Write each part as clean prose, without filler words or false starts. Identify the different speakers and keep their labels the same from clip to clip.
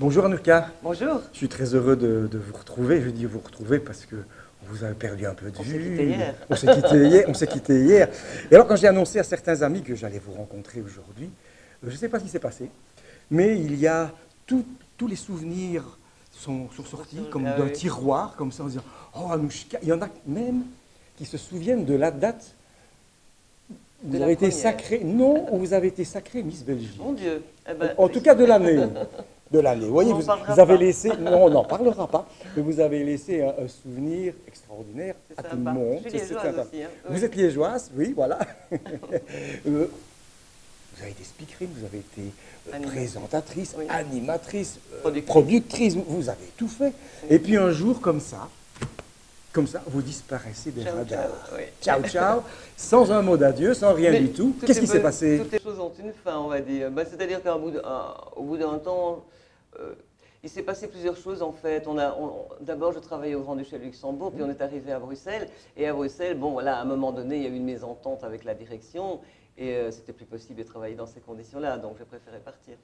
Speaker 1: Bonjour Anouka,
Speaker 2: Bonjour.
Speaker 1: je suis très heureux de vous retrouver. Je dis vous retrouver parce que on vous a perdu un peu de
Speaker 2: On
Speaker 1: vue.
Speaker 2: s'est quitté hier.
Speaker 1: On s'est quitté hier. On s'est quitté hier. Et alors quand j'ai annoncé à certains amis que j'allais vous rencontrer aujourd'hui, je ne sais pas ce qui s'est passé, mais il y a tous les souvenirs sont sortis comme d'un
Speaker 2: oui.
Speaker 1: tiroir, comme ça en disant oh Anouchka. Il y en a même qui se souviennent de la date où
Speaker 2: De
Speaker 1: vous
Speaker 2: la
Speaker 1: avez été
Speaker 2: première.
Speaker 1: sacrée, non, où vous avez été sacrée Miss Belgique.
Speaker 2: Mon Dieu. Eh ben,
Speaker 1: En tout cas de l'année. De l'année. Vous voyez,
Speaker 2: On n'en parlera
Speaker 1: vous avez
Speaker 2: pas.
Speaker 1: laissé, non, on n'en parlera pas, mais vous avez laissé un souvenir extraordinaire
Speaker 2: C'est
Speaker 1: à tout
Speaker 2: sympa.
Speaker 1: le monde.
Speaker 2: Je suis
Speaker 1: C'est
Speaker 2: liégeoise
Speaker 1: sympa.
Speaker 2: aussi, hein.
Speaker 1: Vous
Speaker 2: Oui.
Speaker 1: êtes liégeoise, oui, voilà. Vous avez été speakerine, vous avez été
Speaker 2: Animatrice.
Speaker 1: présentatrice,
Speaker 2: Oui.
Speaker 1: animatrice,
Speaker 2: Productrice.
Speaker 1: productrice, vous avez tout fait. Et puis un jour, comme ça, vous disparaissez des
Speaker 2: Ciao,
Speaker 1: radars.
Speaker 2: ciao, oui.
Speaker 1: Ciao, ciao, sans un mot d'adieu, sans rien
Speaker 2: Mais
Speaker 1: du tout.
Speaker 2: toutes
Speaker 1: Qu'est-ce
Speaker 2: les
Speaker 1: qui s'est
Speaker 2: bonnes-
Speaker 1: passé?
Speaker 2: Toutes les choses ont une fin, on va dire. C'est-à-dire au bout d'un temps, il s'est passé plusieurs choses en fait. D'abord, je travaillais au Grand-Duché de Luxembourg, puis on est arrivé à Bruxelles. Et à Bruxelles, bon voilà, à un moment donné, il y a eu une mésentente avec la direction et c'était plus possible de travailler dans ces conditions-là, donc j'ai préféré partir.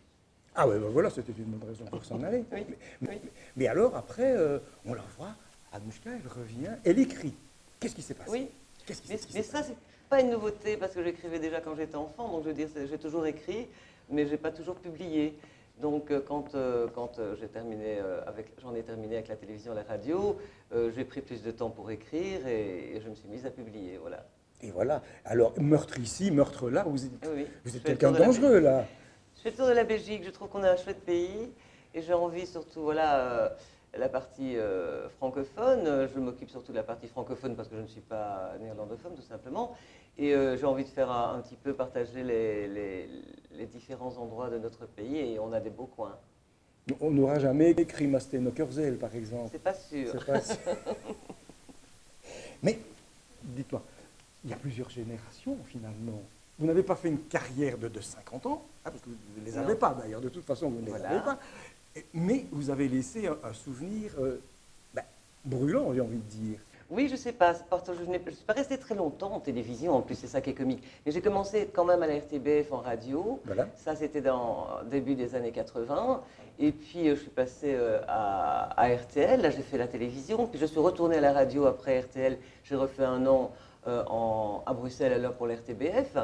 Speaker 1: Ah ouais, ben voilà, c'était une bonne raison pour s'en aller.
Speaker 2: Oui, oui.
Speaker 1: Mais alors, après, on la voit, Anouchka, elle revient, elle écrit. Qu'est-ce qui s'est passé?
Speaker 2: Oui.
Speaker 1: Qu'est-ce qui
Speaker 2: Mais,
Speaker 1: s'est
Speaker 2: mais
Speaker 1: passé?
Speaker 2: ça, c'est pas une nouveauté parce que j'écrivais déjà quand j'étais enfant, donc je veux dire, j'ai toujours écrit, mais j'ai pas toujours publié. Donc quand j'ai terminé j'en ai terminé avec la télévision, la radio, j'ai pris plus de temps pour écrire et je me suis mise à publier, voilà.
Speaker 1: Et voilà. Alors, meurtre ici, meurtre là, vous
Speaker 2: Oui, oui.
Speaker 1: êtes
Speaker 2: Je fais le
Speaker 1: quelqu'un
Speaker 2: tour
Speaker 1: de
Speaker 2: de la
Speaker 1: dangereux, là.
Speaker 2: Je fais le tour de la Belgique, je trouve qu'on a un chouette pays et j'ai envie surtout, voilà, la partie francophone. Je m'occupe surtout de la partie francophone parce que je ne suis pas néerlandophone tout simplement. Et j'ai envie de faire un petit peu partager les différents endroits de notre pays et on a des beaux coins.
Speaker 1: On n'aura jamais écrit Mastenokkerzel, par exemple.
Speaker 2: C'est pas sûr.
Speaker 1: C'est pas sûr. Mais, dites-moi, il y a plusieurs générations, finalement. Vous n'avez pas fait une carrière de 50 ans, hein, parce que vous ne les avez
Speaker 2: Non.
Speaker 1: pas, d'ailleurs. De toute façon, vous ne les
Speaker 2: Voilà.
Speaker 1: avez pas. Mais vous avez laissé un souvenir brûlant, j'ai envie de dire.
Speaker 2: Oui, je sais pas, parce que je ne suis pas restée très longtemps en télévision, en plus c'est ça qui est comique. Mais j'ai commencé quand même à la RTBF en radio,
Speaker 1: Voilà.
Speaker 2: ça c'était dans début des années 80, et puis je suis passée à RTL, là j'ai fait la télévision, puis je suis retournée à la radio après RTL, j'ai refait un an à Bruxelles alors pour la RTBF,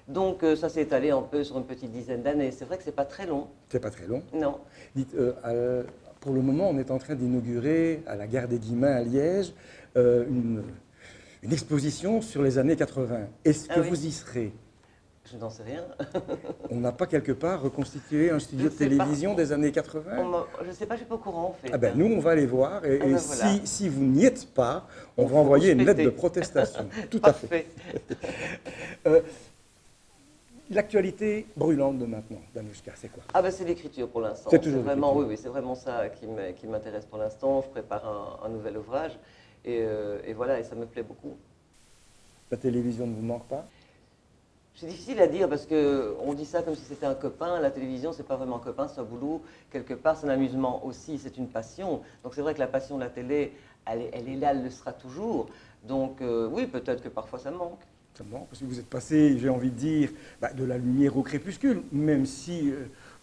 Speaker 2: donc ça s'est étalé un peu sur une petite dizaine d'années. C'est vrai que c'est pas très long,
Speaker 1: C'est pas très long.
Speaker 2: non.
Speaker 1: Dites, pour le moment, on est en train d'inaugurer à la gare des Guillemins à Liège une exposition sur les années 80. Est-ce que
Speaker 2: Ah oui.
Speaker 1: vous y serez?
Speaker 2: Je n'en sais rien.
Speaker 1: On n'a pas quelque part reconstitué un studio de
Speaker 2: Je sais pas.
Speaker 1: télévision des années 80?
Speaker 2: Je ne sais pas, je ne suis pas au courant en fait.
Speaker 1: Ah ben, nous, on va aller voir. Et,
Speaker 2: Ah ben,
Speaker 1: et
Speaker 2: voilà.
Speaker 1: si vous n'y êtes pas, on va
Speaker 2: faut
Speaker 1: envoyer
Speaker 2: vous
Speaker 1: une lettre
Speaker 2: péter.
Speaker 1: de protestation. Tout à fait.
Speaker 2: Parfait.
Speaker 1: L'actualité brûlante de maintenant, d'Anouchka, c'est quoi?
Speaker 2: Ah ben c'est l'écriture pour l'instant.
Speaker 1: C'est toujours
Speaker 2: vraiment,
Speaker 1: l'écriture.
Speaker 2: oui, c'est vraiment ça qui m'intéresse pour l'instant. Je prépare un nouvel ouvrage et voilà, et ça me plaît beaucoup.
Speaker 1: La télévision ne vous manque pas?
Speaker 2: C'est difficile à dire parce que on dit ça comme si c'était un copain. La télévision, c'est pas vraiment un copain, c'est un boulot. Quelque part, c'est un amusement aussi, c'est une passion. Donc c'est vrai que la passion de la télé, elle est là, elle le sera toujours. Donc oui, peut-être que parfois ça me manque.
Speaker 1: Ça me manque, parce que vous êtes passé, j'ai envie de dire, de la lumière au crépuscule, même si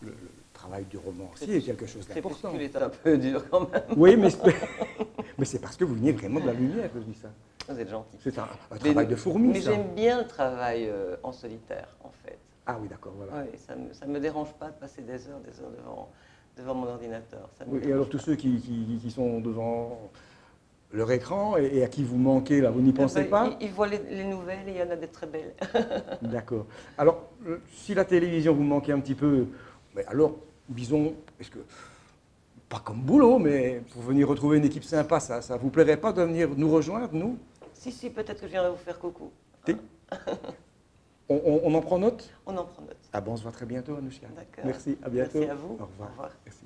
Speaker 1: le travail du romancier est quelque chose d'important.
Speaker 2: Crépuscule est un peu dur quand même.
Speaker 1: Oui, mais c'est parce que vous venez vraiment de la lumière que je dis ça.
Speaker 2: Vous êtes gentil.
Speaker 1: C'est un travail de fourmi,
Speaker 2: Mais
Speaker 1: ça.
Speaker 2: j'aime bien le travail en solitaire, en fait.
Speaker 1: Ah oui, d'accord, voilà.
Speaker 2: Oui, ça me dérange pas de passer des heures devant mon ordinateur. Ça me
Speaker 1: Oui, et
Speaker 2: dérange
Speaker 1: alors
Speaker 2: pas.
Speaker 1: tous ceux qui sont devant leur écran et à qui vous manquez, là, vous n'y pensez pas?
Speaker 2: Ils voient les nouvelles et il y en a des très belles.
Speaker 1: D'accord. Alors, si la télévision vous manquait un petit peu, mais alors, disons, est-ce que, pas comme boulot, mais pour venir retrouver une équipe sympa, ça vous plairait pas de venir nous rejoindre, nous?
Speaker 2: Si, peut-être que je viendrai vous faire coucou.
Speaker 1: Si. On en prend note?
Speaker 2: On en prend note.
Speaker 1: Ah bon, on se voit très bientôt, Anouchka.
Speaker 2: D'accord.
Speaker 1: Merci, à bientôt.
Speaker 2: Merci à vous.
Speaker 1: Au revoir.
Speaker 2: Au revoir.
Speaker 1: Merci.